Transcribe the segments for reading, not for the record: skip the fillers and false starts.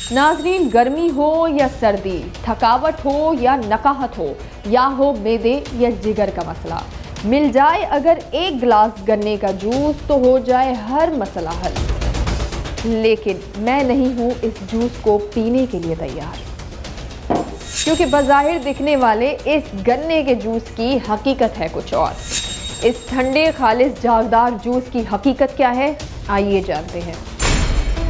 नाजरीन, गर्मी हो या सर्दी, थकावट हो या नकाहत हो, या हो मैदे या जिगर का मसला, मिल जाए अगर एक गिलास गन्ने का जूस तो हो जाए हर मसला हल। लेकिन मैं नहीं हूँ इस जूस को पीने के लिए तैयार, क्योंकि बज़ाहिर दिखने वाले इस गन्ने के जूस की हकीकत है कुछ और। इस ठंडे खालिस जागदार जूस की हकीकत क्या है, आइए जानते हैं।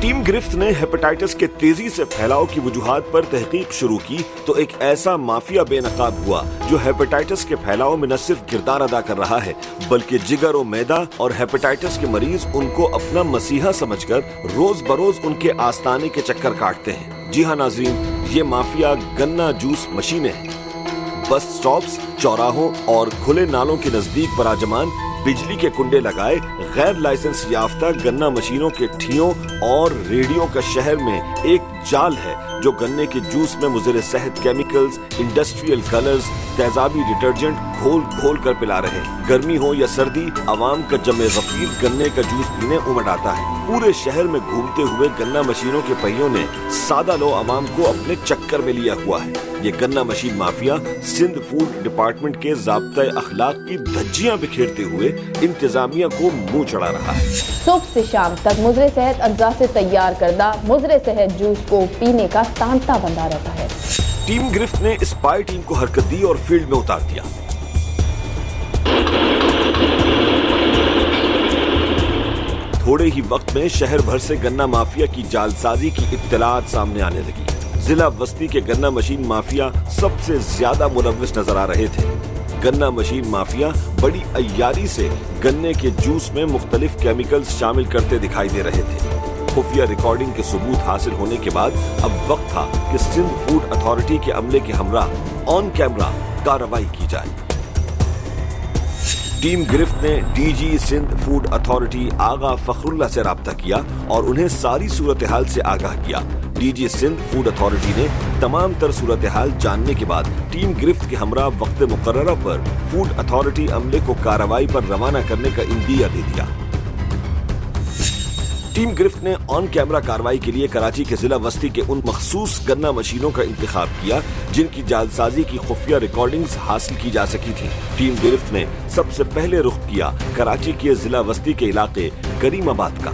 टीम गिरफ्त ने हेपेटाइटिस के तेजी से फैलाव की वजूहात पर तहकीक शुरू की तो एक ऐसा माफिया बेनकाब हुआ जो हेपेटाइटिस के फैलाव में न सिर्फ किरदार अदा कर रहा है बल्कि जिगर और मैदा और हेपेटाइटिस के मरीज उनको अपना मसीहा समझकर रोज बरोज उनके आस्ताने के चक्कर काटते हैं। जी हाँ नाजरीन, ये माफिया गन्ना जूस मशीनें हैं। बस स्टॉप्स, चौराहों और खुले नालों के नजदीक बराजमान बिजली के कुंडे लगाए गैर लाइसेंस याफ्ता गन्ना मशीनों के ठियों और रेडियो का शहर में एक जाल है जो गन्ने के जूस में मुज़िर सेहत केमिकल्स, इंडस्ट्रियल कलर्स, तेजाबी डिटर्जेंट घोल घोल कर पिला रहे हैं। गर्मी हो या सर्दी, आवाम का जमे गफीर गन्ने का जूस पीने उमड़ आता है। पूरे शहर में घूमते हुए गन्ना मशीनों के पहियों ने सादा लो आवाम को अपने चक्कर में लिया हुआ है। ये गन्ना machine mafia Sindh food department के ज़ाब्ता अखलाक की धज्जियां बिखेरते हुए इंतजामिया को मुंह चढ़ा रहा है। सुबह से शाम तक मुज़िर सेहत अज्जा से तैयार करदा मुज़िर सेहत जूस को पीने का तांता बंधा रहता है। टीम गिरफ्त ने स्पाई टीम को हरकत दी और फील्ड में उतार दिया। थोड़े ही वक्त में शहर भर से गन्ना माफिया की जालसाजी की इत्तलात सामने आने लगी। जिला बस्ती के गन्ना मशीन माफिया सबसे ज्यादा मुलव्विस नजर आ रहे थे। गन्ना मशीन माफिया बड़ी अय्यारी से गन्ने के जूस में मुख्तलिफ केमिकल्स शामिल करते दिखाई दे रहे थे। खुफिया रिकॉर्डिंग के सबूत हासिल होने के बाद अब वक्त था कि सिंध फूड अथॉरिटी के अमले के हमरा ऑन कैमरा कार्रवाई की जाए। टीम गिरफ्त ने डीजी सिंध फूड अथॉरिटी आगा फखरुल्लाह से राब्ता किया और उन्हें सारी सूरत हाल से आगाह किया। डीजी सिंध फूड अथॉरिटी ने तमाम तर सूरत हाल जानने के बाद टीम गिरफ्त के हमरा वक्त मुकर्ररा पर फूड अथॉरिटी अमले को कार्रवाई पर रवाना करने का इंदिया दे दिया। टीम गिरफ्त ने ऑन कैमरा कार्रवाई के लिए कराची के जिला बस्ती के उन मखसूस गन्ना मशीनों का इंतखाब किया जिनकी जालसाजी की खुफिया रिकॉर्डिंग्स हासिल की जा सकी थी। टीम गिरफ्त ने सबसे पहले रुख किया कराची के जिला बस्ती के इलाके करीमाबाद का।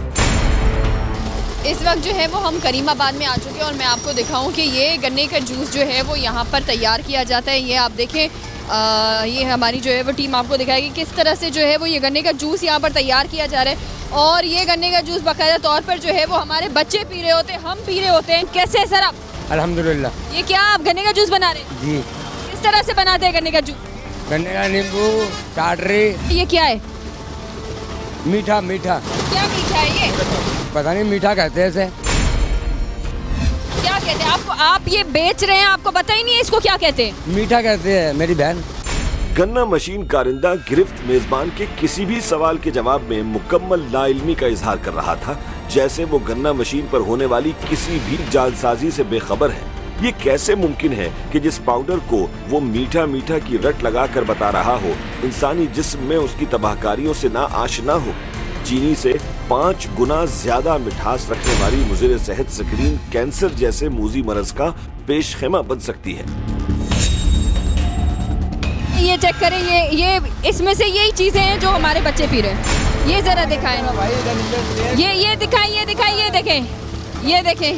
इस वक्त जो है वो हम करीमाबाद में आ चुके हैं और मैं आपको दिखाऊं कि ये गन्ने का जूस जो है वो यहाँ पर तैयार किया जाता है। ये आप देखें, ये हमारी जो है वो टीम आपको दिखाएगी किस तरह से जो है वो ये गन्ने का जूस यहाँ पर तैयार किया जा रहा है। और ये गन्ने का जूस बाकायदा तौर पर जो है वो हमारे बच्चे पी रहे होते हैं, हम पी रहे होते हैं। कैसे है सर आप? अल्हम्दुलिल्लाह। ये क्या आप गन्ने का जूस बना रहे हैं? जी। किस तरह से बनाते हैं गन्ने का जूस? गन्ने का नींबू, टाटरी। ये क्या है? मीठा मीठा। क्या मीठा है ये? पता नहीं, मीठा कहते हैं इसे। क्या कहते हैं आपको? आप ये बेच रहे हैं, आपको पता ही नहीं है इसको क्या कहते हैं? मीठा कहते हैं मेरी बहन। गन्ना मशीन कारिंदा गिरफ्त मेजबान के किसी भी सवाल के जवाब में मुकम्मल लाइल्मी का इजहार कर रहा था, जैसे वो गन्ना मशीन पर होने वाली किसी भी जालसाजी से बेखबर है। ये कैसे मुमकिन है कि जिस पाउडर को वो मीठा मीठा की रट लगा कर बता रहा हो, इंसानी जिस्म में उसकी तबाहकारियों से ना आशना हो। चीनी से 5 गुना ज्यादा मिठास रखने वाली मुज़िर सेहत स्क्रीन कैंसर जैसे मूजी मरज का पेशखेमा बन सकती है। ये चेक करें, ये इसमें से यही चीजें हैं जो हमारे बच्चे पी रहे हैं। ये जरा दिखाएं, ये दिखाएं, ये दिखाएं, ये देखें, ये देखें,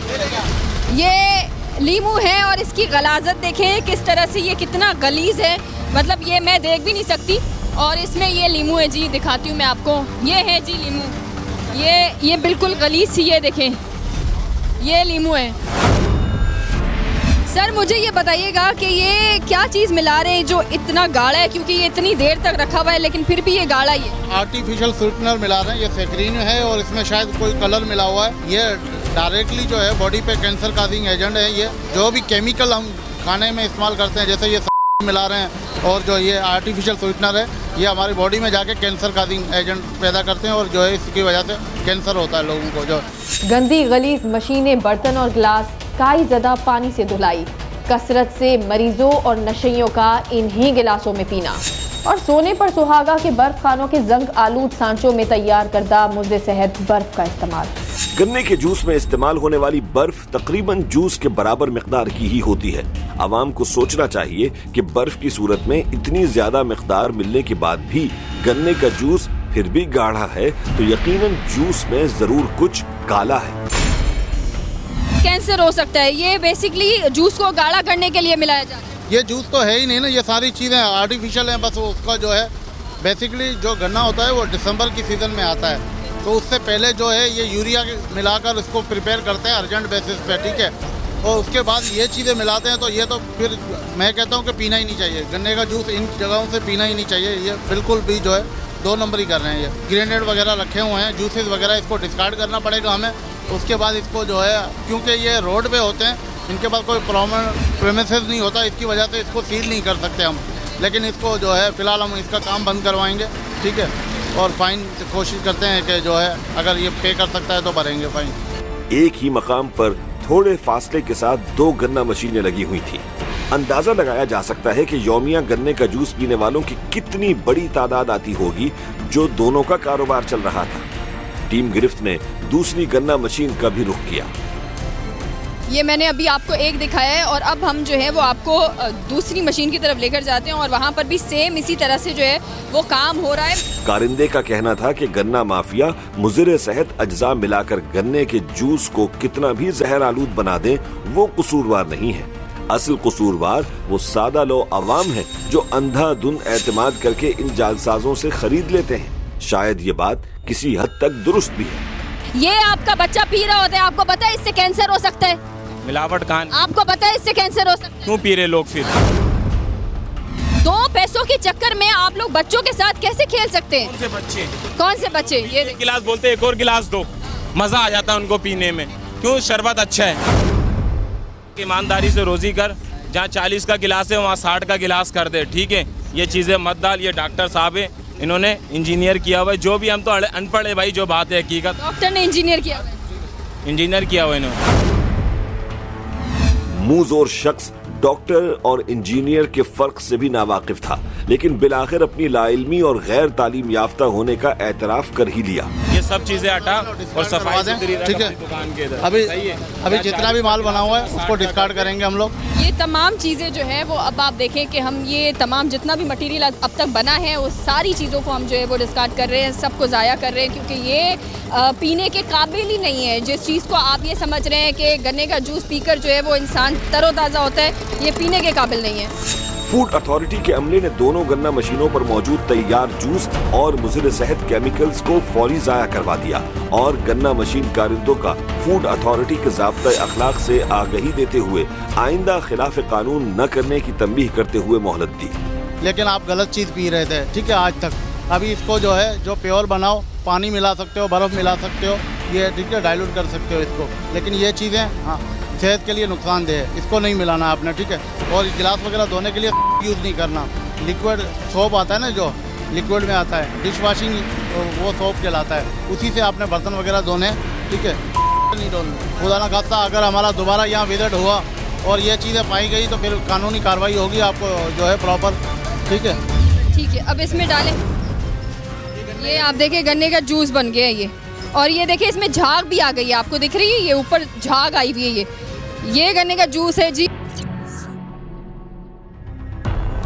ये लीमू है और इसकी गलाजत देखें किस तरह से, ये कितना गलीज है, मतलब ये मैं देख भी नहीं सकती। और इसमें ये लीमू है जी, दिखाती हूँ मैं आपको, ये है जी लीमू, ये बिल्कुल गलीज सी, ये देखें, ये लीमू है। सर मुझे ये बताइएगा कि ये क्या चीज़ मिला रहे हैं जो इतना गाढ़ा है, क्योंकि ये इतनी देर तक रखा हुआ है लेकिन फिर भी ये गाढ़ा ही है। आर्टिफिशियल स्वीटनर मिला रहे हैं, ये सेक्रीन है और इसमें शायद कोई कलर मिला हुआ है। ये डायरेक्टली जो है बॉडी पे कैंसर काजिंग एजेंट है। ये जो भी केमिकल हम खाने में इस्तेमाल करते हैं, जैसे ये मिला रहे हैं और जो ये आर्टिफिशियल स्वीटनर है, ये हमारी बॉडी में जाके कैंसर काजिंग एजेंट पैदा करते हैं और जो है इसकी वजह से कैंसर होता है लोगों को। जो गंदी गलीज मशीनें, बर्तन और गिलास काई ज़दा पानी से धुलाई, कसरत से मरीजों और नशइयों का इन्हीं गिलासों में पीना, और सोने पर सुहागा के बर्फ खानों के जंग आलूद सांचों में तैयार करदा मुद्दे सेहत बर्फ का इस्तेमाल। गन्ने के जूस में इस्तेमाल होने वाली बर्फ तकरीबन जूस के बराबर मिकदार की ही होती है। आवाम को सोचना चाहिए कि बर्फ की सूरत में इतनी ज्यादा मिकदार मिलने के बाद भी गन्ने का जूस फिर भी गाढ़ा है तो यकीनन जूस में जरूर कुछ काला है। कैंसर हो सकता है। ये बेसिकली जूस को गाढ़ा करने के लिए मिलाया जाता है। ये जूस तो है ही नहीं ना, ये सारी चीज़ें आर्टिफिशियल हैं। बस उसका जो है बेसिकली जो गन्ना होता है वो दिसंबर की सीज़न में आता है, तो उससे पहले जो है ये यूरिया मिलाकर इसको प्रिपेयर करते हैं अर्जेंट बेसिस पे, ठीक है। और उसके बाद ये चीज़ें मिलाते हैं, तो ये तो फिर मैं कहता हूँ कि पीना ही नहीं चाहिए। गन्ने का जूस इन जगहों से पीना ही नहीं चाहिए। ये बिल्कुल भी जो है 2 नंबर ही कर रहे हैं। ये ग्रेनेड वगैरह रखे हुए हैं, जूसेस वगैरह, इसको डिस्कार्ड करना पड़ेगा हमें। उसके बाद इसको जो है, क्योंकि ये रोड पे होते हैं, इनके पास कोई प्रेमिसेस नहीं होता, इसकी वजह से इसको सील नहीं कर सकते हम। लेकिन इसको जो है फ़िलहाल हम इसका काम बंद करवाएंगे, ठीक है। और फाइन कोशिश करते हैं कि जो है अगर ये पे कर सकता है तो भरेंगे फाइन। एक ही मकाम पर थोड़े फासले के साथ 2 गन्ना मशीनें लगी हुई थी। अंदाजा लगाया जा सकता है कि यौमिया गन्ने का जूस पीने वालों की कितनी बड़ी तादाद आती होगी जो दोनों का कारोबार चल रहा था। टीम गिरफ्त ने दूसरी गन्ना मशीन का भी रुख किया। ये मैंने अभी आपको एक दिखाया है और अब हम जो है वो आपको दूसरी मशीन की तरफ लेकर जाते हैं और वहाँ पर भी सेम इसी तरह से जो है वो काम हो रहा है। कारिंदे का कहना था कि गन्ना माफिया मुज़िर सेहत अज्जा मिलाकर गन्ने के जूस को कितना भी जहर आलूद बना दे वो कसूरवार नहीं है। असल कसूरवार वो सादा लो अवाम है जो अंधाधुंध एतमाद करके इन जालसाजों से खरीद लेते हैं। शायद ये बात किसी हद तक दुरुस्त भी है। ये आपका बच्चा पी रहा होता है, आपको पता है इससे कैंसर हो सकता है। मिलावट खान, आपको पता है इससे कैंसर हो सकता है। क्यों पी रहे लोग फिर? 2 पैसों के चक्कर में आप लोग बच्चों के साथ कैसे खेल सकते हैं? कौन से बच्चे? कौन से बच्चे? ये गिलास बोलते एक और गिलास दो, मजा आ जाता है उनको पीने में। क्यों? शरबत अच्छा है। ईमानदारी से रोजी कर, जहाँ 40 का गिलास है वहाँ 60 का गिलास कर दे, ठीक है। ये चीजें मत डाल। ये डॉक्टर साहब है, इन्होंने इंजीनियर किया हुआ है। जो भी हम तो अनपढ़ है भाई, जो बात है हकीकत। डॉक्टर ने इंजीनियर किया हुआ है। इंजीनियर किया हुआ इन्होंने। मुंहजोर शख्स डॉक्टर और इंजीनियर के फर्क से भी नावाकिफ था, लेकिन बिलाखिर अपनी लाइल्मी और गैर तालीम याफ्ता होने का एतराफ कर ही लिया। ये सब चीजें हटा और सफाई सुथरी रख ठीक है। अपनी दुकान के इधर। अभी जितना भी माल बना हुआ है उसको डिस्कार्ड करेंगे हम लोग। ये तमाम चीज़ें जो है वो अब आप देखें कि हम ये तमाम जितना भी मटेरियल अब तक बना है वो सारी चीज़ों को हम जो है वो डिस्कार्ड कर रहे हैं, सबको ज़ाया कर रहे हैं, क्योंकि ये पीने के काबिल ही नहीं है। जिस चीज़ को आप ये समझ रहे हैं कि गन्ने का जूस पीकर जो है वो इंसान तरोताज़ा होता है, ये पीने के काबिल नहीं है। फूड अथॉरिटी के अमले ने दोनों गन्ना मशीनों पर मौजूद तैयार जूस और मुज़िर सेहत केमिकल्स को फौरी ज़ाया करवा दिया और गन्ना मशीन कारिंदों का फूड अथॉरिटी के ज़ाब्ता अखलाक से आगाही देते हुए आइंदा खिलाफ कानून न करने की तंबीह करते हुए मोहलत दी। लेकिन आप गलत चीज़ पी रहे थे, ठीक है, आज तक। अभी इसको जो है जो प्योर बनाओ, पानी मिला सकते हो, बर्फ़ मिला सकते हो, ये ठीक है, डाइल्यूट कर सकते हो इसको। लेकिन ये चीज़ें हाँ सेहत के लिए नुकसानदेह है, इसको नहीं मिलाना आपने, ठीक है। और गिलास वगैरह धोने के लिए यूज़ नहीं करना। लिक्विड सोप आता है ना, जो लिक्विड में आता है, डिश वॉशिंग वो सोप कहलाता है, उसी से आपने बर्तन वगैरह धोने, ठीक है, नहीं धोने। खुदा ना खास्ता अगर हमारा दोबारा यहाँ विजिट हुआ और ये चीज़ें पाई गई तो फिर कानूनी कार्रवाई होगी आपको जो है प्रॉपर, ठीक है। ठीक है, अब इसमें डालें। ये आप देखिए गन्ने का जूस बन गया है ये, और ये देखिए इसमें झाग भी आ गई है, आपको दिख रही है, ये ऊपर झाग आई हुई है। ये गन्ने का जूस है जी।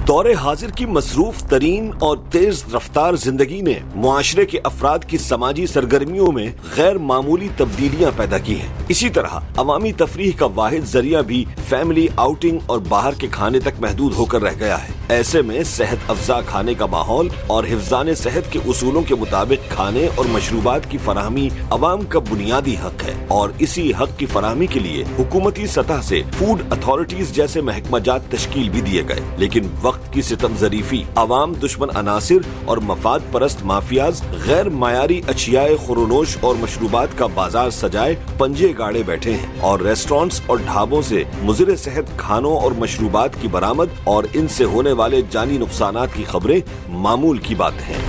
दौरे हाजिर की मसरूफ तरीन और तेज रफ्तार जिंदगी ने मुआशरे के अफराद की समाजी सरगर्मियों में गैर मामूली तब्दीलियां पैदा की हैं। इसी तरह अवामी तफरीह का वाहिद जरिया भी फैमिली आउटिंग और बाहर के खाने तक महदूद होकर रह गया है। ऐसे में सेहत अफजा खाने का माहौल और हिफ्जान सेहत के उसूलों के मुताबिक खाने और मशरूबात की फराहमी अवाम का बुनियादी हक है और इसी हक की फराहमी के लिए हुकूमती सतह से फूड अथॉरिटीज जैसे महकमाजात तश्कील भी दिए गए। लेकिन वक्त की सितम जरीफी, अवाम दुश्मन अनासिर और मफाद परस्त माफियाज गैर मायारी अशियाए खुरोनोश और मशरूबात का बाजार सजाए पंजे गाड़े बैठे हैं और रेस्टोरेंट्स और ढाबों से मुज़िर सेहत खानों और मशरूबात की बरामद और इनसे होने वाले जानी नुकसानात की खबरें मामूल की बात हैं।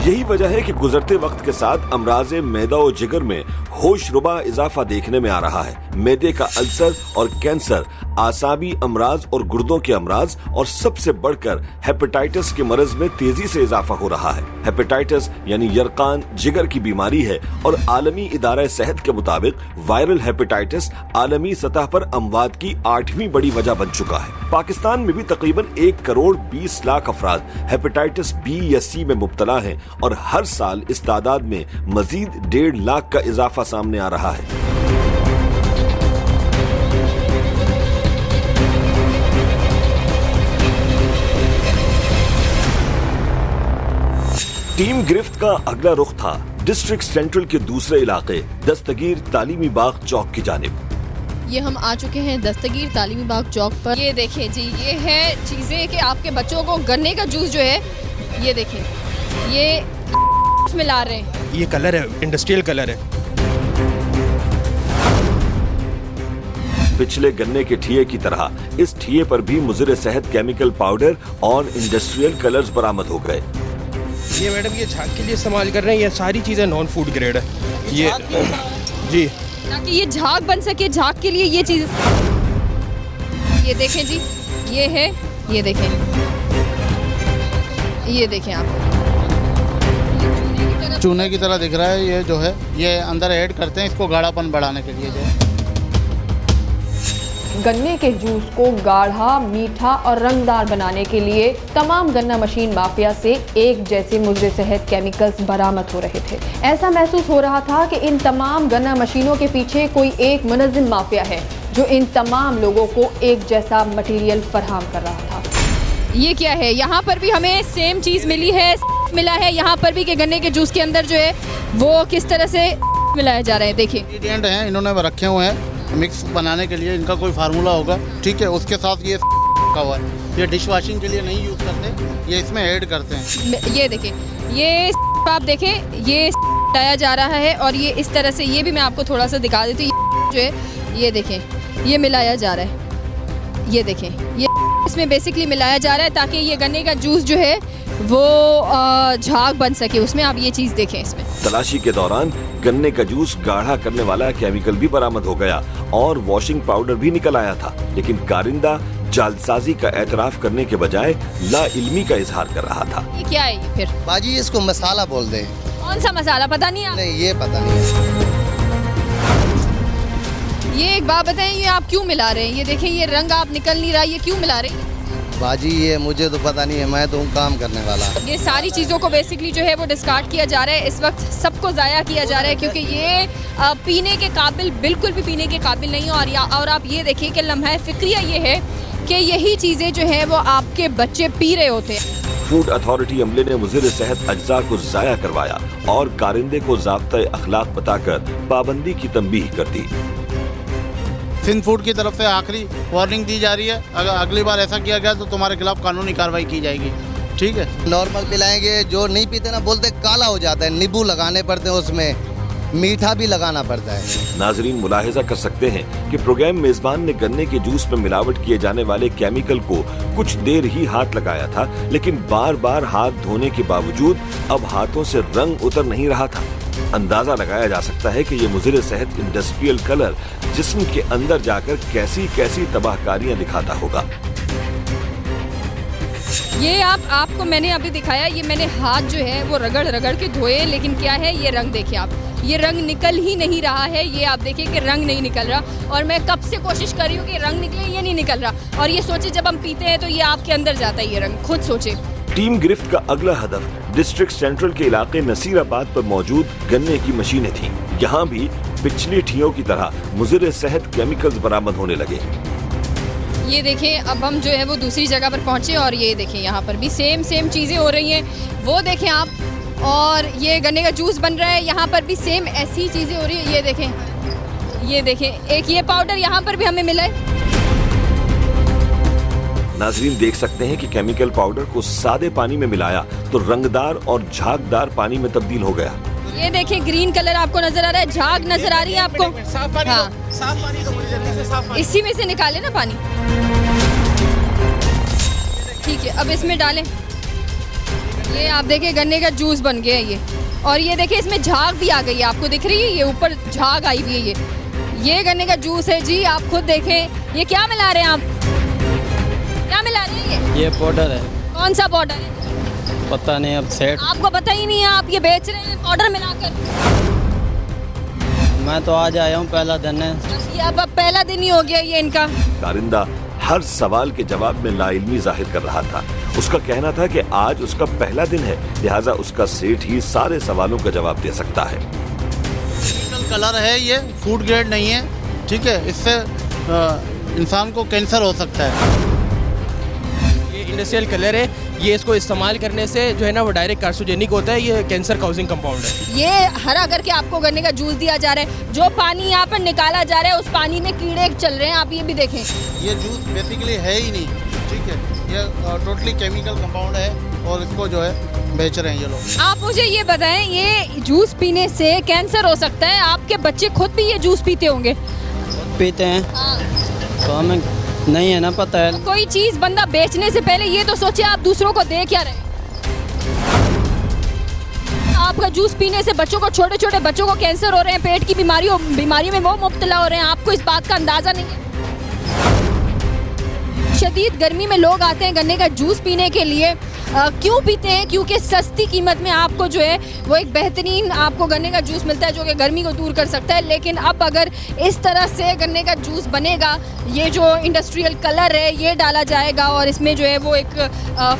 यही वजह है कि गुजरते वक्त के साथ अमराज़े मैदा और जिगर में होशरुबा इजाफा देखने में आ रहा है। मैदे का अल्सर और कैंसर, आसाबी अमराज और गुर्दों के अमराज और सबसे बढ़कर हेपेटाइटिस के मर्ज में तेजी से इजाफा हो रहा है। हेपेटाइटिस यानी यरकान जिगर की बीमारी है और आलमी इदारा सेहत के मुताबिक वायरल हेपेटाइटिस आलमी सतह पर अमवात की 8वीं बड़ी वजह बन चुका है। पाकिस्तान में भी तकरीबन 1 करोड़ 20 लाख अफराद हेपेटाइटिस बी या सी में मुब्तला हैं और हर साल इस तादाद में मजीद 1.5 लाख का इजाफा सामने आ रहा है। टीम गिरफ्त का अगला रुख था डिस्ट्रिक्ट सेंट्रल के दूसरे इलाके दस्तगीर तालीमी बाग चौक की जानिब। ये हम आ चुके हैं दस्तगीर तालीमी बाग चौक पर। ये देखें जी, ये है चीज़ें कि आपके बच्चों को गन्ने का जूस जो है, ये देखें, ये मिला रहे हैं। ये कलर है, इंडस्ट्रियल कलर है। पिछले गन्ने के ठिये की तरह इस ठिये पर भी मुज़िर सेहत केमिकल पाउडर और इंडस्ट्रियल कलर्स बरामद हो गए। ये मैडम ये झाग के लिए इस्तेमाल कर रहे हैं। ये सारी चीज़ें नॉन फूड ग्रेड है। ये जी, ताकि ये झाग बन सके, झाग के लिए ये चीज़। ये देखें जी, ये है, ये देखें, ये देखें आप, चूने की तरह दिख रहा है। ये जो है ये अंदर ऐड करते हैं इसको गाढ़ापन बढ़ाने के लिए। जो गन्ने के जूस को गाढ़ा, मीठा और रंगदार बनाने के लिए तमाम गन्ना मशीन माफिया से एक जैसे मुज़िर सेहत केमिकल्स बरामद हो रहे थे। ऐसा महसूस हो रहा था कि इन तमाम गन्ना मशीनों के पीछे कोई एक मुनज़्ज़िम माफिया है जो इन तमाम लोगों को एक जैसा मटेरियल फराहम कर रहा था। ये क्या है? यहाँ पर भी हमें सेम चीज़ मिली है, मिला है यहाँ पर भी कि गन्ने के जूस के अंदर जो है वो किस तरह से मिलाया जा रहा है। देखिए इंग्रेडिएंट हैं, इन्होंने रखे हुए हैं मिक्स बनाने के लिए। इनका कोई फार्मूला होगा, ठीक है। उसके साथ ये का हुआ है, ये डिश वॉशिंग के लिए नहीं यूज़ करते, ये इसमें ऐड करते हैं। ये देखें, ये आप देखें, ये लाया जा रहा है और ये इस तरह से, ये भी मैं आपको थोड़ा सा दिखा देती हूँ। जो है ये देखें, ये मिलाया जा रहा है। ये देखें, ये इसमें बेसिकली मिलाया जा रहा है ताकि ये गन्ने का जूस जो है वो झाग बन सके उसमें। आप ये चीज़ देखें इसमें। तलाशी के दौरान गन्ने का जूस गाढ़ा करने वाला केमिकल भी बरामद हो गया और वॉशिंग पाउडर भी निकल आया था, लेकिन कारिंदा जालसाजी का एतराफ करने के बजाय लाइल्मी का इजहार कर रहा था। ये क्या है ये फिर? बाजी इसको मसाला बोल दे। कौन सा मसाला? पता नहीं आप? नहीं, ये पता नहीं है। ये एक बात बताएं, ये आप क्यों मिला रहे हैं? ये देखें, ये रंग आप निकल नहीं रहा, ये क्यों मिला रहे हैं? बाजी ये मुझे तो पता नहीं है, मैं तो काम करने वाला। ये सारी चीज़ों को बेसिकली जो है वो डिस्कार्ड किया जा रहा है इस वक्त, सबको ज़ाया किया जा रहा है क्योंकि ये पीने के काबिल, बिल्कुल भी पीने के काबिल नहीं है। और आप ये देखिए कि लम्हा फिक्रिया ये है कि यही चीज़ें जो है वो आपके बच्चे पी रहे होते हैं। फूड अथॉरिटी अमले ने मुज़िर सेहत अज्जा को ज़ाया करवाया और कारिंदे को ज़ाब्ता अखलाक बताकर पाबंदी की तंबीह कर दी। सिंध फूड की तरफ से आखिरी वार्निंग दी जा रही है, अगर अगली बार ऐसा किया गया तो तुम्हारे खिलाफ कानूनी कार्रवाई की जाएगी, ठीक है। नॉर्मल पिलाएंगे, जो नहीं पीते ना बोलते काला हो जाता है, नींबू लगाने पड़ते हैं, उसमें मीठा भी लगाना पड़ता है। नाजरीन मुलाहिजा कर सकते हैं कि प्रोग्राम मेजबान ने गन्ने के जूस में मिलावट किए जाने वाले केमिकल को कुछ देर ही हाथ लगाया था, लेकिन बार बार हाथ धोने के बावजूद अब हाथों से रंग उतर नहीं रहा था। अंदाजा लगाया जा सकता है कि ये मुज़िर सेहत इंडस्ट्रियल कलर जिस्म के अंदर जाकर कैसी कैसी तबाहकारियां दिखाता होगा। ये आपको मैंने अभी दिखाया, ये मैंने हाथ जो है वो रगड़ रगड़ के धोए, लेकिन क्या है ये रंग देखिए आप, ये रंग निकल ही नहीं रहा है। ये आप देखिए कि रंग नहीं निकल रहा और मैं कब से कोशिश कर रही हूँ कि रंग निकले, ये नहीं निकल रहा। और ये सोचे जब हम पीते हैं तो ये आपके अंदर जाता है ये रंग, खुद सोचे। टीम गिरफ्त का अगला हदफ डिस्ट्रिक्ट सेंट्रल के इलाके नसीराबाद पर मौजूद गन्ने की मशीनें थीं। यहाँ भी पिछली ठियों की तरह मुज़िर सेहत केमिकल्स बरामद होने लगे। ये देखें, अब हम जो है वो दूसरी जगह पर पहुँचे और ये देखें यहाँ पर भी सेम चीज़ें हो रही हैं, वो देखें आप। और ये गन्ने का जूस बन रहा है, यहाँ पर भी सेम ऐसी चीज़ें हो रही है। ये देखें, एक ये पाउडर यहाँ पर भी हमें मिला है। नाजरीन देख सकते हैं कि केमिकल पाउडर को सादे पानी में मिलाया तो रंगदार और झागदार पानी में तब्दील हो गया। ये देखिए ग्रीन कलर आपको नजर आ रहा है, झाग नजर आ रही है आपको। साफ पानी, हाँ, साफ पानी तो मुझे जल्दी से साफ पानी। इसी में से निकाले ना पानी, ठीक है। अब इसमें डालें, ये आप देखिए गन्ने का जूस बन गया है। और ये देखिए इसमें झाग भी आ गई है, आपको दिख रही है, ये ऊपर झाग आई हुई है। ये गन्ने का जूस है जी, आप खुद देखें। ये क्या मिला रहे हैं आप, क्या मिला रहे हैं? ये पाउडर है। कौन सा पाउडर है? पता नहीं, अब सेट। आपको पता ही नहीं है, आप ये बेच रहे हैं पाउडर मिलाकर? मैं तो आज आया हूँ, पहला दिन है। ये अब पहला दिन ही हो गया ये इनका। कारिंदा हर सवाल के जवाब में लाइल्मी जाहिर कर रहा था। उसका कहना था कि आज उसका पहला दिन है, लिहाजा उसका सेठ ही सारे सवालों का जवाब दे सकता है। कलर है, ये फूड ग्रेड नहीं है, ठीक है, इससे इंसान को कैंसर हो सकता है। ये इंडस्ट्रियल कलर है, ये इसको इस्तेमाल करने से जो है ना वो डायरेक्ट कार्सिनोजेनिक होता है, ये कैंसर काउजिंग कंपाउंड है। ये हरा करके आपको गन्ने का जूस दिया जा रहा है, जो पानी यहाँ पर निकाला जा रहा है उस पानी में कीड़े चल रहे हैं, आप ये भी देखें। ये जूस बेसिकली है ही नहीं, ठीक है, ये टोटली केमिकल कंपाउंड है और इसको जो है बेच रहे हैं ये लोग। आप मुझे ये बताएं, ये जूस पीने से कैंसर हो सकता है? आपके बच्चे खुद भी ये जूस पीते होंगे? पीते हैं तो हमें नहीं है ना पता है। कोई चीज़ बंदा बेचने से पहले ये तो सोचे आप दूसरों को दे क्या रहे। आपका जूस पीने से बच्चों को, छोटे छोटे बच्चों को कैंसर हो रहे हैं, पेट की बीमारियों में वो मुब्तला हो रहे हैं, आपको इस बात का अंदाज़ा नहीं है। शदीद गर्मी में लोग आते हैं गन्ने का जूस पीने के लिए। क्यों पीते हैं? क्योंकि सस्ती कीमत में आपको जो है वो एक बेहतरीन आपको गन्ने का जूस मिलता है जो कि गर्मी को दूर कर सकता है। लेकिन अब अगर इस तरह से गन्ने का जूस बनेगा, ये जो इंडस्ट्रियल कलर है ये डाला जाएगा और इसमें जो है वो एक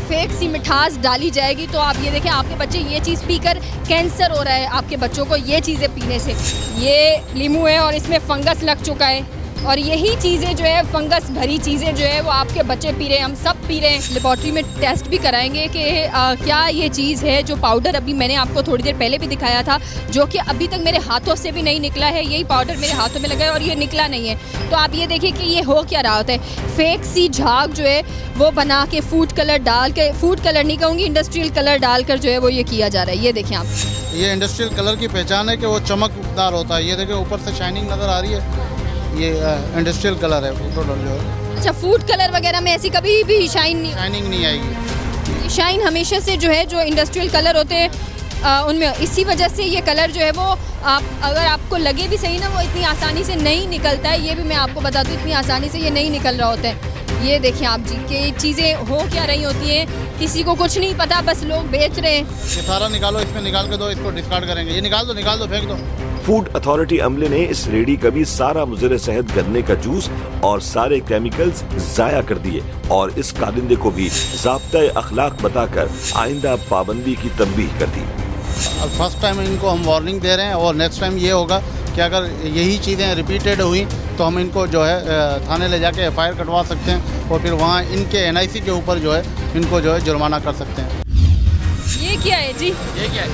फेक सी मिठास डाली जाएगी, तो आप ये देखें आपके बच्चे ये चीज़ पीकर कैंसर हो रहा है आपके बच्चों को ये चीज़ें पीने से। ये लीमू है और इसमें फंगस लग चुका है और यही चीज़ें जो है फंगस भरी चीज़ें जो है वो आपके बच्चे पी रहे हैं, हम सब पी रहे हैं। लेबॉर्ट्री में टेस्ट भी कराएंगे कि क्या ये चीज़ है जो पाउडर अभी मैंने आपको थोड़ी देर पहले भी दिखाया था, जो कि अभी तक मेरे हाथों से भी नहीं निकला है, यही पाउडर मेरे हाथों में लगा है और ये निकला नहीं है। तो आप ये देखिए कि ये हो क्या रहा होता है। फेक सी झाग जो है वो बना के फूड कलर डाल के, फूड कलर नहीं कहूँगी, इंडस्ट्रियल कलर डालकर जो है वो ये किया जा रहा है। ये देखें आप, ये इंडस्ट्रियल कलर की पहचान है कि वो चमकदार होता है। ये देखिए ऊपर से शाइनिंग नज़र आ रही है, ये इंडस्ट्रियल कलर है टोटल जो है। अच्छा, फूड कलर वगैरह में ऐसी कभी भी शाइनिंग नहीं आएगी। शाइन हमेशा से जो है जो इंडस्ट्रियल कलर होते हैं उनमें, इसी वजह से ये कलर जो है वो आप अगर आपको लगे भी सही ना, वो इतनी आसानी से नहीं निकलता है। ये भी मैं आपको बता दूँ, इतनी आसानी से ये नहीं निकल रहा होता है। ये देखें आप जी कि चीज़ें हो क्या रही होती हैं, किसी को कुछ नहीं पता, बस लोग बेच रहे हैं। ये सारा निकालो, इसमें निकाल के दो, इसको डिस्कार्ड करेंगे। ये निकाल दो, फेंक दो। फूड अथॉरिटी अमले ने इस रेडी का भी सारा मुज़र सेहत गन्ने का जूस और सारे केमिकल्स जाया कर दिए और इस कारिंदे को भी ज़ाब्ता अखलाक बताकर आइंदा पाबंदी की तंबीह कर दी। फर्स्ट टाइम इनको हम वार्निंग दे रहे हैं और नेक्स्ट टाइम ये होगा कि अगर यही चीज़ें रिपीटेड हुई तो हम इनको जो है थाने ले जाके FIR कटवा सकते हैं और फिर वहाँ इनके NIC के ऊपर जो है इनको जो है जुर्माना कर सकते हैं। ये क्या है जी? ये क्या है?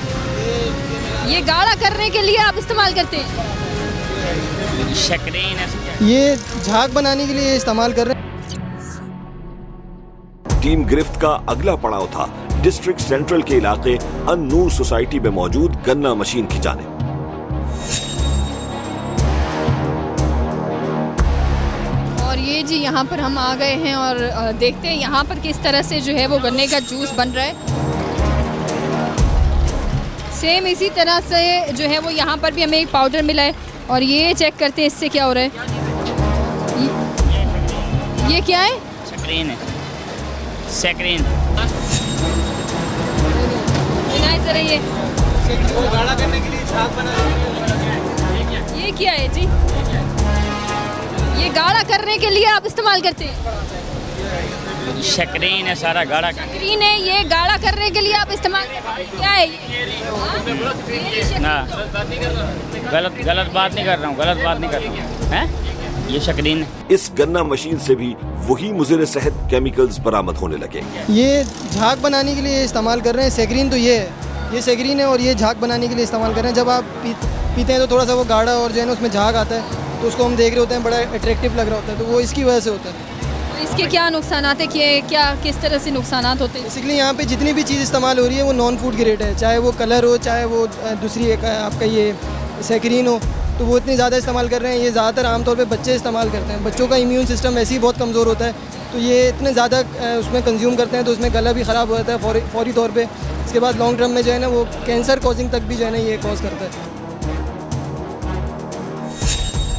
ये गाढ़ा करने के लिए आप इस्तेमाल करते हैं? शक्रीन है, ये झाग बनाने के लिए इस्तेमाल कर रहे हैं। टीम गिरफ्त का अगला पड़ाव था डिस्ट्रिक्ट सेंट्रल के इलाके अन-नूर सोसाइटी में मौजूद गन्ना मशीन की जानिब। और ये जी यहाँ पर हम आ गए हैं और देखते हैं यहाँ पर किस तरह से जो है वो गन्ने का जूस बन रहा है। सेम इसी तरह से जो है वो यहाँ पर भी हमें एक पाउडर मिला है और ये चेक करते हैं इससे क्या हो रहा है। ये क्या है? शक्रीन है, शक्रीन। जरा ये गाढ़ा करने के लिए झाग बनाने ये क्या है जी? ये गाढ़ा करने के लिए आप इस्तेमाल करते हैं? शक्रीन है, सारा गाढ़ा शक्रीन है, ये गाढ़ा करने के लिए आप इस्तेमाल करते हैं। क्या है ये? ना, गलत बात नहीं कर रहा हूँ, गलत बात नहीं कर रहा हूँ, हैं? ये शक्रीन है। इस गन्ना मशीन से भी वही मुज़र सेहत केमिकल्स बरामद होने लगे। ये झाग बनाने के लिए इस्तेमाल कर रहे हैं। सेक्रीन तो ये है, ये सेक्रीन है और ये झाग बनाने के लिए इस्तेमाल कर रहे हैं। जब आप पीते हैं तो थोड़ा सा वो गाढ़ा और जो है ना उसमें झाग आता है, तो उसको हम देख रहे होते हैं, बड़ा अट्रैक्टिव लग रहा होता है, तो वो इसकी वजह से होता है। इसके क्या नुकसानात है कि क्या किस तरह से नुकसानात होते हैं? बेसिकली यहाँ पे जितनी भी चीज़ इस्तेमाल हो रही है वो नॉन फूड ग्रेड है, चाहे वो कलर हो, चाहे वो दूसरी एक आपका ये सेक्रीन हो, तो वो इतनी ज़्यादा इस्तेमाल कर रहे हैं। ये ज़्यादातर आमतौर पे बच्चे इस्तेमाल करते हैं। बच्चों का इम्यून सिस्टम वैसे ही बहुत कमज़ोर होता है, तो ये इतने ज़्यादा उसमें कंज्यूम करते हैं तो उसमें गला भी ख़राब हो जाता है फौरी तौर पे। इसके बाद लॉन्ग टर्म में जो है ना वो कैंसर कॉजिंग तक भी जो है ना ये कॉज करता है।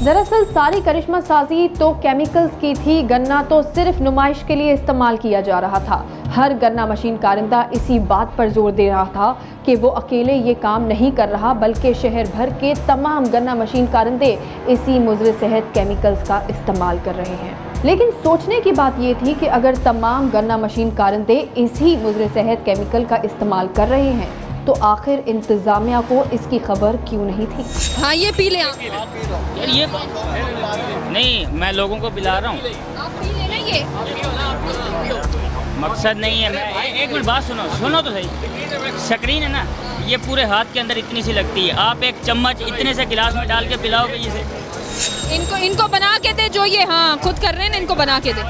दरअसल सारी करिश्मा साजी तो केमिकल्स की थी, गन्ना तो सिर्फ नुमाइश के लिए इस्तेमाल किया जा रहा था। हर गन्ना मशीन कारिंदा इसी बात पर जोर दे रहा था कि वो अकेले ये काम नहीं कर रहा, बल्कि शहर भर के तमाम गन्ना मशीन कारिंदे इसी मुज़र सेहत केमिकल्स का इस्तेमाल कर रहे हैं। लेकिन सोचने की बात ये थी कि अगर तमाम गन्ना मशीन कारिंदे इसी मुज़र सेहत केमिकल का इस्तेमाल कर रहे हैं तो आखिर इंतज़ामिया को इसकी खबर क्यों नहीं थी? हाँ ये पी लें आप। यार ये नहीं, मैं लोगों को पिला रहा हूँ, आप पी लेना ये। मकसद नहीं है। मैं एक मिनट बात सुनो तो सही। स्क्रीन है ना, ये पूरे हाथ के अंदर इतनी सी लगती है, आप एक चम्मच इतने से गिलास में डाल के पिलाओगे इसे। इनको बना के दे, जो ये हाँ खुद कर रहे हैं ना, इनको बना के दे।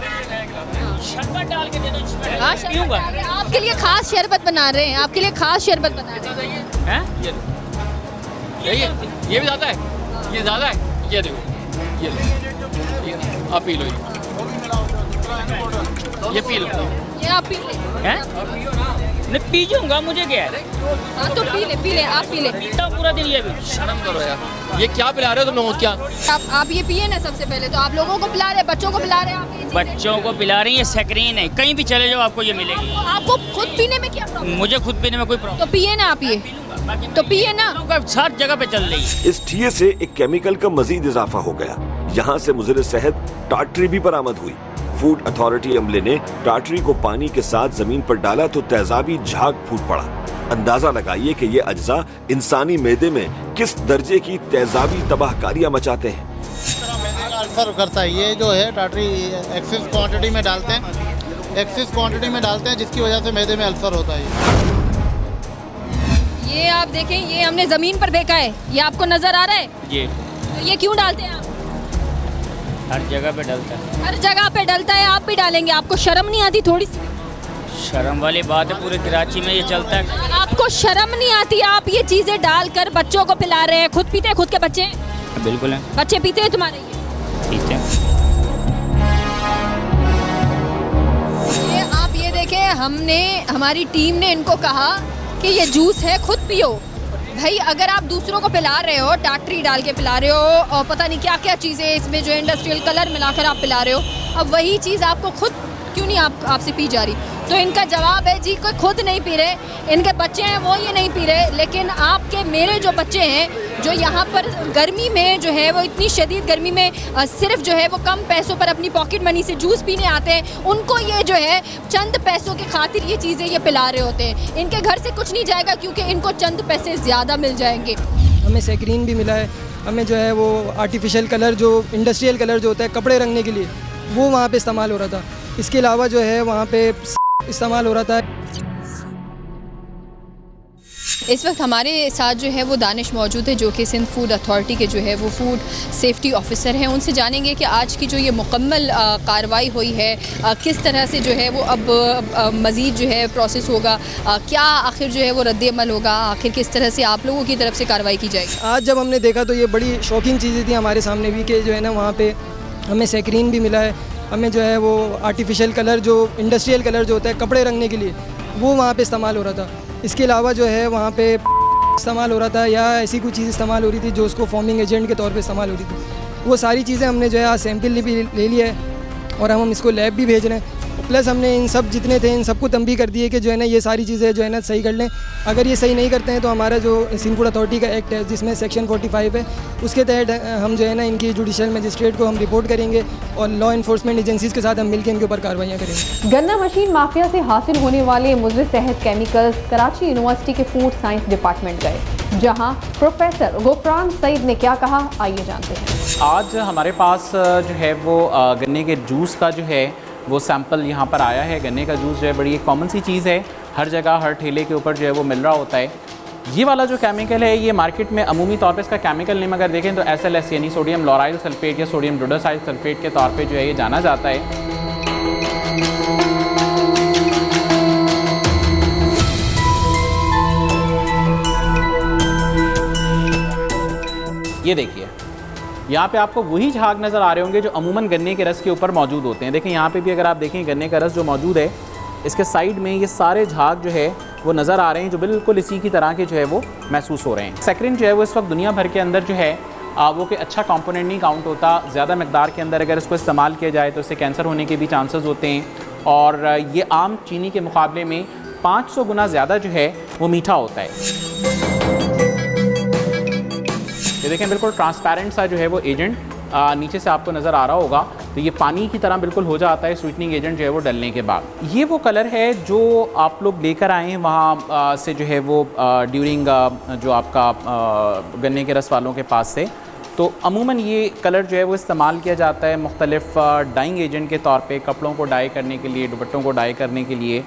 शरबत डाल के दे दो इसमें। हाँ पीऊँगा। आपके लिए खास शरबत बना रहे हैं, आपके लिए खास शरबत बना रहे हैं। ये भी ज़्यादा है, ये ज़्यादा है, ये देखो ये आप पी लो, ये पी लो, ये आप पी ले। मैं पी जाऊंगा, मुझे क्या है। हाँ तो पी ले, आप पी ले। पीता पूरा दिन ये भी। शर्म करो यार, ये क्या पिला रहे हो तुम लोगों को? क्या आप ये पिए ना, सबसे पहले तो आप लोगों को पिला रहे हैं, बच्चों को पिला रहे हैं। आप ये बच्चों को पिला रही है, स्क्रीन है, कहीं भी चले जाओ आपको ये मिलेगी। आपको खुद पीने में क्या प्रॉब्लम? मुझे खुद पीने में कोई प्रॉब्लम तो पिए ना आप ये, तो पिए ना। हर जगह पे चल रही है। इस ठिये से एक केमिकल का मजीद इजाफा हो गया। यहाँ से मुज़र सेहत टाटरी भी बरामद हुई। फूड अथॉरिटी अमले ने टाटरी को पानी के साथ जमीन पर डाला तो तेजाबी झाग फूट पड़ा। अंदाजा लगाइए कि ये अज्जा इंसानी मैदे में किस दर्जे की तेजाबी तबाहकारियां मचाते हैं। अल्सर करता है ये जो है टाटरी, एक्सेस क्वांटिटी में डालते हैं, जिसकी वजह से मैदे में अल्सर होता है। ये आप देखें, ये हमने जमीन पर फेंका है, ये आपको नजर आ रहा है? जी। तो ये क्यों डालते हैं आप? हर जगह पे डलता है। हर जगह पे डलता है, आप भी डालेंगे। आपको शर्म नहीं आती थोड़ी सी? शर्म वाली बात है, पूरे कराची में ये चलता है। आपको शर्म नहीं आती? आप ये चीजें डालकर बच्चों को पिला रहे हैं। खुद पीते हैं? खुद के बच्चे? बिल्कुल है। बच्चे पीते हैं तुम्हारे? पीते हैं। ये आप ये देखें, हमारी टीम ने इनको कहा कि ये जूस है, खुद पियो। भाई अगर आप दूसरों को पिला रहे हो, टाटरी डाल के पिला रहे हो और पता नहीं क्या क्या चीज़ें इसमें जो इंडस्ट्रियल कलर मिलाकर आप पिला रहे हो, अब वही चीज़ आपको खुद क्यों नहीं आपसे पी जा रही? तो इनका जवाब है जी, कोई खुद नहीं पी रहे, इनके बच्चे हैं वो ये नहीं पी रहे। लेकिन आपके मेरे जो बच्चे हैं जो यहाँ पर गर्मी में जो है वो इतनी शदीद गर्मी में सिर्फ जो है वो कम पैसों पर अपनी पॉकेट मनी से जूस पीने आते हैं, उनको ये जो है चंद पैसों की खातिर ये चीज़ें ये पिला रहे होते हैं। इनके घर से कुछ नहीं जाएगा क्योंकि इनको चंद पैसे ज़्यादा मिल जाएंगे। हमें सेक्रीन भी मिला है, हमें जो है वो आर्टिफिशियल कलर, जो इंडस्ट्रियल कलर जो होता है कपड़े रंगने के लिए, वो वहाँ पे इस्तेमाल हो रहा था। इसके अलावा जो है वहाँ पे इस्तेमाल हो रहा था। इस वक्त हमारे साथ जो है वो दानिश मौजूद है, जो कि सिंध फूड अथॉरिटी के जो है वो फूड सेफ्टी ऑफिसर हैं। उनसे जानेंगे कि आज की जो ये मुकम्मल कार्रवाई हुई है, किस तरह से जो है वो अब मज़ीद जो है प्रोसेस होगा, क्या आखिर जो है वो रद्द-ए-अमल होगा, आखिर किस तरह से आप लोगों की तरफ से कार्रवाई की जाएगी। आज जब हमने देखा तो ये बड़ी शॉकिंग चीज़ें थी हमारे सामने भी कि जो है ना वहाँ पे हमें सेक्रीन भी मिला है, हमें जो है वो आर्टिफिशियल कलर, जो इंडस्ट्रियल कलर जो होता है कपड़े रंगने के लिए, वो वहाँ पे इस्तेमाल हो रहा था। इसके अलावा जो है वहाँ पे इस्तेमाल हो रहा था या ऐसी कोई चीज़ इस्तेमाल हो रही थी जो उसको फॉर्मिंग एजेंट के तौर पे इस्तेमाल हो रही थी। वो सारी चीज़ें हमने जो है आज सैंपल भी ले लिया है और हम इसको लैब भी भेज रहे हैं। प्लस हमने इन सब जितने थे इन सबको तंबी कर दिए कि जो है ना ये सारी चीज़ें जो है ना सही कर लें। अगर ये सही नहीं करते हैं तो हमारा जो सिंध फूड अथॉरिटी का एक्ट है जिसमें सेक्शन 45 है, उसके तहत हम जो है ना इनकी जुडिशल मजिस्ट्रेट को हम रिपोर्ट करेंगे और लॉ इन्फोर्समेंट एजेंसीज़ के साथ हम मिलकर इनके ऊपर कार्रवाइयाँ करेंगे। गन्ना मशीन माफिया से हासिल होने वाले मुज़र सेहत केमिकल्स कराची यूनिवर्सिटी के फूड साइंस डिपार्टमेंट गए, जहाँ प्रोफेसर गुफरान सईद ने क्या कहा, आइए जानते हैं। आज हमारे पास जो है वो गन्ने के जूस का जो है वो सैंपल यहाँ पर आया है। गन्ने का जूस जो है बड़ी एक कॉमन सी चीज़ है, हर जगह हर ठेले के ऊपर जो है वो मिल रहा होता है। ये वाला जो केमिकल है ये मार्केट में अमूमी तौर पे इसका केमिकल नेम अगर देखें तो SLS यानी सोडियम लॉराइल सल्फेट या सोडियम डोडासाइल सल्फेट के तौर पे जो है ये जाना जाता है। ये देखिए यहाँ पे आपको वही झाग नज़र आ रहे होंगे जो अमूमन गन्ने के रस के ऊपर मौजूद होते हैं। देखें यहाँ पे भी अगर आप देखें गन्ने का रस जो मौजूद है, इसके साइड में ये सारे झाग जो है वो नज़र आ रहे हैं, जो बिल्कुल इसी की तरह के जो है वो महसूस हो रहे हैं। सैक्रिन जो है वो इस वक्त दुनिया भर के अंदर जो है वो कि अच्छा कंपोनेंट नहीं काउंट होता। ज़्यादा मकदार के अंदर अगर इसको इस्तेमाल किया जाए तो इससे कैंसर होने के भी चांसेस होते हैं, और ये आम चीनी के मुकाबले में 500 गुना ज़्यादा जो है वो मीठा होता है। ये देखें, बिल्कुल ट्रांसपेरेंट सा जो है वो एजेंट नीचे से आपको नज़र आ रहा होगा, तो ये पानी की तरह बिल्कुल हो जाता है स्वीटनिंग एजेंट जो है वो डलने के बाद। ये वो कलर है जो आप लोग लेकर आए हैं वहाँ से जो है वो ड्यूरिंग जो आपका गन्ने के रस वालों के पास से। तो अमूमन ये कलर जो है वो इस्तेमाल किया जाता है मुख्तलिफ डाइंग एजेंट के तौर पे, कपड़ों को डाई करने के लिए, दुपट्टों को डाई करने के लिए।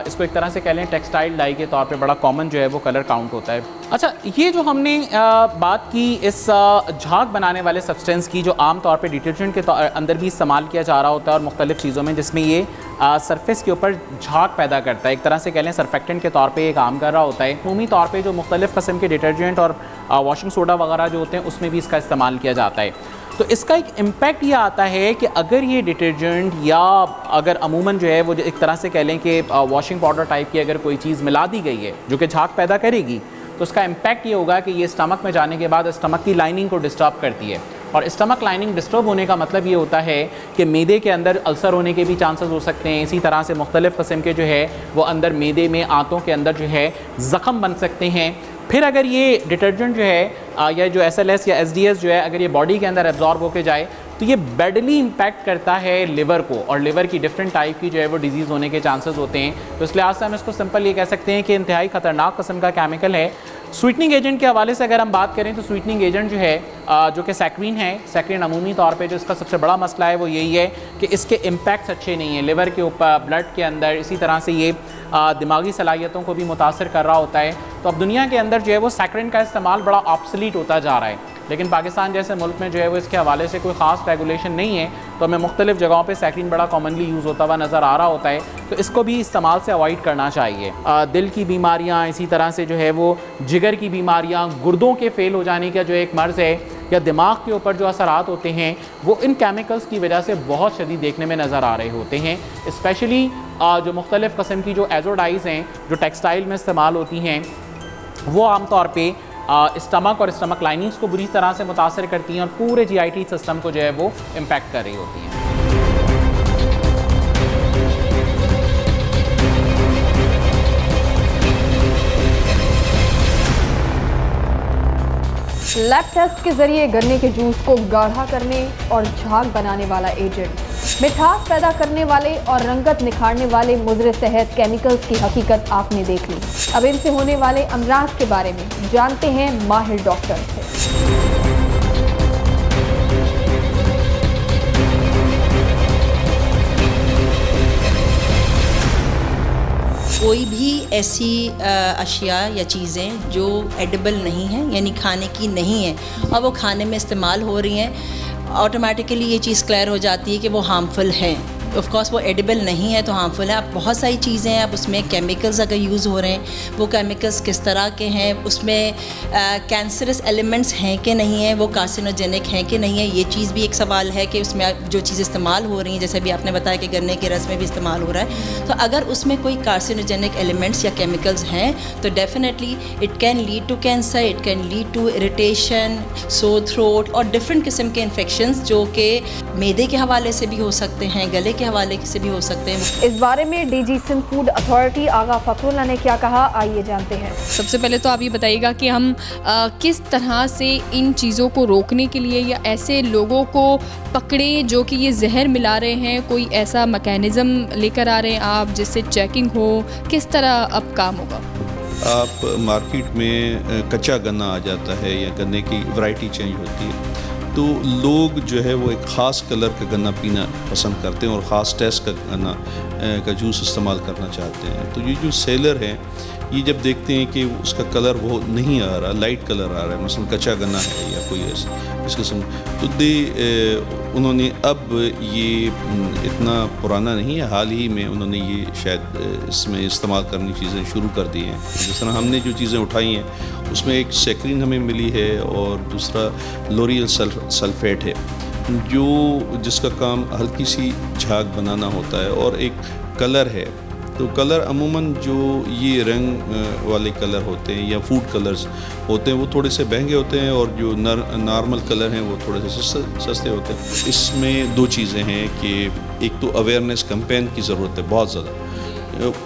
इसको एक तरह से कह लें टेक्सटाइल डाई के तौर पे बड़ा कॉमन जो है वो कलर काउंट होता है। अच्छा, ये जो हमने बात की इस झाग बनाने वाले सब्सटेंस की, जो आम तौर पे डिटर्जेंट के अंदर भी इस्तेमाल किया जा रहा होता है और मुख्तलिफ चीज़ों में, जिसमें ये सरफेस के ऊपर झाग पैदा करता है, एक तरह से कह लें सरफेक्टेंट के तौर पे ये काम कर रहा होता है। अमूमी तौर पे जो मुख्तलिफ किस्म के डिटर्जेंट और वॉशिंग सोडा वगैरह जो होते हैं उसमें भी इसका इस्तेमाल किया जाता है। तो इसका एक इम्पैक्ट ये आता है कि अगर ये डिटर्जेंट या अगर अमूमन जो है वो एक तरह से कह लें कि वॉशिंग पाउडर टाइप की अगर कोई चीज़ मिला दी गई है जो कि झाग पैदा करेगी, तो उसका इम्पैक्ट ये होगा कि ये स्टमक में जाने के बाद स्टमक की लाइनिंग को डिस्टर्ब करती है, और स्टमक लाइनिंग डिस्टर्ब होने का मतलब ये होता है कि मैदे के अंदर अल्सर होने के भी चांसेस हो सकते हैं। इसी तरह से मुख्तलिफ़ किस्म के जो है वो अंदर मैदे में, आंतों के अंदर जो है ज़ख़म बन सकते हैं। फिर अगर ये डिटर्जेंट जो है या जो SLS या SDS जो है अगर ये बॉडी के अंदर एब्जॉर्ब होके जाए तो ये बैडली इम्पैक्ट करता है लिवर को, और लिवर की डिफरेंट टाइप की जो है वो डिजीज़ होने के चांसेस होते हैं। तो इस लिहाज से हम इसको सिंपल ये कह सकते हैं कि इंतहाई ख़तरनाक किस्म का केमिकल है। स्वीटनिंग एजेंट के हवाले से अगर हम बात करें तो स्वीटनिंग एजेंट जो है जो कि सैक्रीन है, सैक्रीन अमूमी तौर पे जो इसका सबसे बड़ा मसला है वो यही है कि इसके इम्पैक्ट्स अच्छे नहीं हैं लिवर के ऊपर, ब्लड के अंदर। इसी तरह से ये दिमागी सलाहियतों को भी मुतासर कर रहा होता है। तो अब दुनिया के अंदर जो है वो सैक्रीन का इस्तेमाल बड़ा ऑब्सोलीट होता जा रहा है, लेकिन पाकिस्तान जैसे मुल्क में जो है वो इसके हवाले से कोई ख़ास रेगुलेशन नहीं है, तो हमें मुख्तलिफ जगहों पे सैक्रीन बड़ा कॉमनली यूज़ होता हुआ नज़र आ रहा होता है। तो इसको भी इस्तेमाल से अवॉइड करना चाहिए। दिल की बीमारियाँ, इसी तरह से जो है वो जिगर की बीमारियाँ, गुर्दों के फेल हो जाने का जो एक मर्ज़ है, या दिमाग के ऊपर जो असरात होते हैं वो इन केमिकल्स की वजह से बहुत शदीद देखने में नज़र आ रहे होते हैं। स्पेशली जो मुख्तलिफ़ किस्म की जो एजोडाइज़ हैं जो टेक्सटाइल में इस्तेमाल होती हैं, वो आम तौर पे स्टमक और स्टमक लाइनिंग्स को बुरी तरह से मुतासर करती हैं और पूरे GIT सिस्टम को जो है वो इम्पैक्ट कर रही होती हैं। लैब टेस्ट के जरिए गन्ने के जूस को गाढ़ा करने और झाग बनाने वाला एजेंट, मिठास पैदा करने वाले और रंगत निखारने वाले मुज़र सेहत केमिकल्स की हकीकत आपने देख ली। अब इनसे होने वाले अमराज के बारे में जानते हैं माहिर डॉक्टर से। कोई भी ऐसी अशिया या चीज़ें जो एडिबल नहीं हैं, यानी खाने की नहीं है, और वो खाने में इस्तेमाल हो रही हैं, ऑटोमेटिकली ये चीज़ क्लियर हो जाती है कि वो हार्मफुल हैं। ऑफ कोर्स वो एडिबल नहीं है तो हार्मफुल है। अब बहुत सारी चीज़ें हैं, अब उसमें केमिकल्स अगर यूज़ हो रहे हैं, वो केमिकल्स किस तरह के हैं, उसमें कैंसरस एलिमेंट्स हैं कि नहीं है, वो कार्सिनोजेनिक हैं कि नहीं है, ये चीज़ भी एक सवाल है कि उसमें जो चीज़ इस्तेमाल हो रही हैं, जैसे भी आपने बताया कि गन्ने के रस में भी इस्तेमाल हो रहा है, तो अगर उसमें कोई कार्सिनोजेनिक एलिमेंट्स या केमिकल्स हैं तो definitely it can lead to cancer, it can lead to irritation, sore throat और डिफरेंट किस्म के इन्फेक्शंस जो कि मैदे के हवाले से भी हो सकते हैं, गले के हवाले से भी हो सकते हैं। इस बारे में DG सिंध फूड अथॉरिटी आगा फखरुल्लाह ने क्या कहा, आइए जानते हैं। सबसे पहले तो आप ये बताइएगा कि हम किस तरह से इन चीज़ों को रोकने के लिए या ऐसे लोगों को पकड़ें जो कि ये जहर मिला रहे हैं, कोई ऐसा मैकेनिज़्म लेकर आ रहे हैं आप जिससे चेकिंग हो, किस तरह अब काम होगा? आप मार्केट में कच्चा गन्ना आ जाता है या गन्ने की वैरायटी चेंज होती है, तो लोग जो है वो एक ख़ास कलर का गन्ना पीना पसंद करते हैं और ख़ास टेस्ट का गन्ना का जूस इस्तेमाल करना चाहते हैं। तो ये जो सेलर हैं ये जब देखते हैं कि उसका कलर वो नहीं आ रहा, लाइट कलर आ रहा है, मसलन कच्चा गन्ना है या कोई इस किस्म, तो उन्होंने अब ये इतना पुराना नहीं है, हाल ही में उन्होंने ये शायद इसमें इस्तेमाल करनी चीज़ें शुरू कर दी हैं। जिस तरह हमने जो चीज़ें उठाई हैं उसमें एक सैक्रीन हमें मिली है और दूसरा लोरियल सल्फेट है जिसका काम हल्की सी झाग बनाना होता है, और एक कलर है तो कलर अमूमन जो ये रंग वाले कलर होते हैं या फूड कलर्स होते हैं वो थोड़े से महंगे होते हैं, और जो नॉर्मल कलर हैं वो थोड़े से सस्ते होते हैं। इसमें दो चीज़ें हैं कि एक तो अवेयरनेस कैंपेन की ज़रूरत है बहुत ज़्यादा।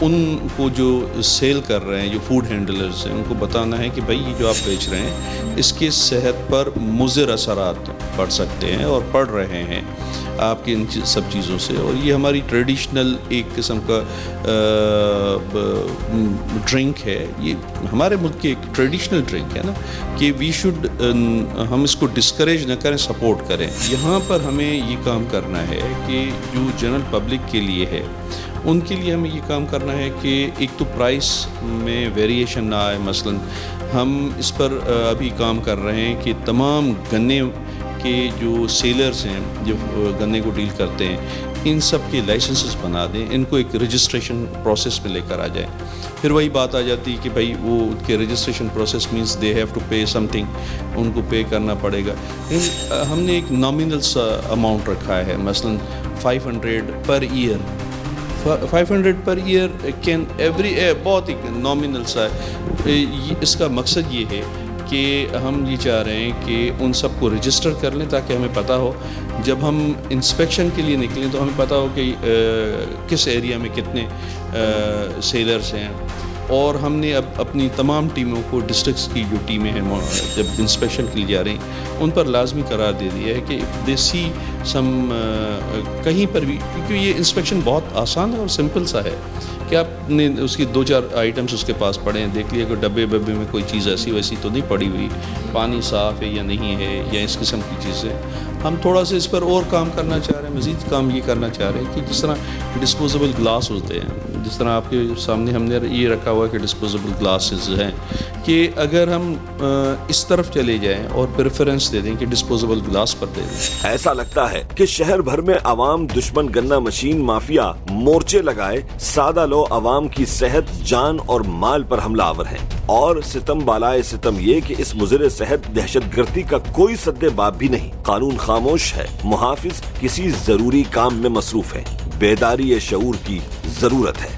उनको जो सेल कर रहे हैं, जो फूड हैंडलर्स हैं, उनको बताना है कि भाई ये जो आप बेच रहे हैं इसके सेहत पर मुज़िर असरात पड़ सकते हैं और पड़ रहे हैं आपकी इन सब चीज़ों से। और ये हमारी ट्रेडिशनल एक किस्म का ड्रिंक है, ये हमारे मुल्क की एक ट्रेडिशनल ड्रिंक है ना, कि वी शुड हम इसको डिस्करेज न करें, सपोर्ट करें। यहाँ पर हमें ये काम करना है कि जो जनरल पब्लिक के लिए है उनके लिए हमें ये काम करना है कि एक तो प्राइस में वेरिएशन ना आए। मसलन हम इस पर अभी काम कर रहे हैं कि तमाम गन्ने के जो सेलर्स हैं, जो गन्ने को डील करते हैं, इन सब के लाइसेंसेस बना दें, इनको एक रजिस्ट्रेशन प्रोसेस में लेकर आ जाएं। फिर वही बात आ जाती है कि भाई वो उनके registration process means they have to pay something, उनको पे करना पड़ेगा। हमने एक नॉमिनल सा अमाउंट रखा है, मसलन 500 per year, 500 per year can every बहुत ही नॉमिनल सा है। इसका मकसद ये है कि हम ये चाह रहे हैं कि उन सबको रजिस्टर कर लें ताकि हमें पता हो जब हम इंस्पेक्शन के लिए निकलें तो हमें पता हो कि किस एरिया में कितने सेलर्स हैं। और हमने अब अपनी तमाम टीमों को, डिस्ट्रिक्ट्स की जो टीमें हैं जब इंस्पेक्शन के लिए जा रही हैं, उन पर लाजमी करार दे दिया है कि दे सी सम कहीं पर भी, क्योंकि ये इंस्पेक्शन बहुत आसान है और सिंपल सा है कि आपने उसकी 2-4 आइटम्स उसके पास पड़े हैं, देख लिया कि डब्बे में कोई चीज़ ऐसी वैसी तो नहीं पड़ी हुई, पानी साफ़ है या नहीं है, या इस किस्म की चीज़ें। हम थोड़ा सा इस पर और काम करना चाह रहे हैं, मज़ीद काम ये करना चाह रहे हैं कि जिस तरह डिस्पोजेबल ग्लास होते हैं, जिस तरह आपके सामने हमने ये रखा हुआ है कि डिस्पोजेबल ग्लासेस हैं, कि अगर हम इस तरफ चले जाएं और प्रेफरेंस दे दें कि डिस्पोजेबल ग्लास पर दे दें। ऐसा लगता है कि शहर भर में अवाम दुश्मन गन्ना मशीन माफिया मोर्चे लगाए सादा लो अवाम की सेहत, जान और माल पर हमलावर हैं। और सितम बालाए सितम ये कि इस मुज़िर सेहत दहशतगर्दी का कोई सद्देबाब भी नहीं। कानून खामोश है, मुहाफिज किसी जरूरी काम में मसरूफ है। बेदारी शऊर की जरूरत है।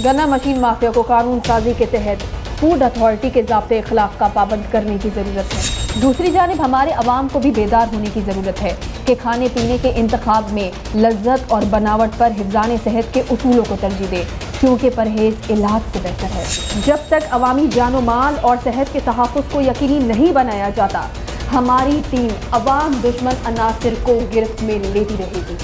गन्ना मशीन माफिया को कानून साजी के तहत फूड अथॉरिटी के ज़ाब्ते इखलाक का पाबंद करने की ज़रूरत है। दूसरी जानिब हमारे अवाम को भी बेदार होने की ज़रूरत है कि खाने पीने के इंतखाब में लज्जत और बनावट पर हिफ्ज़ाने सेहत के उसूलों को तरजीह दे, क्योंकि परहेज इलाज से बेहतर है। जब तक अवामी जानो माल और सेहत के तहफ़्फ़ुज़ को यकीनी नहीं बनाया जाता, हमारी टीम अवाम दुश्मन अनासिर को गिरफ्त में लेती रहेगी।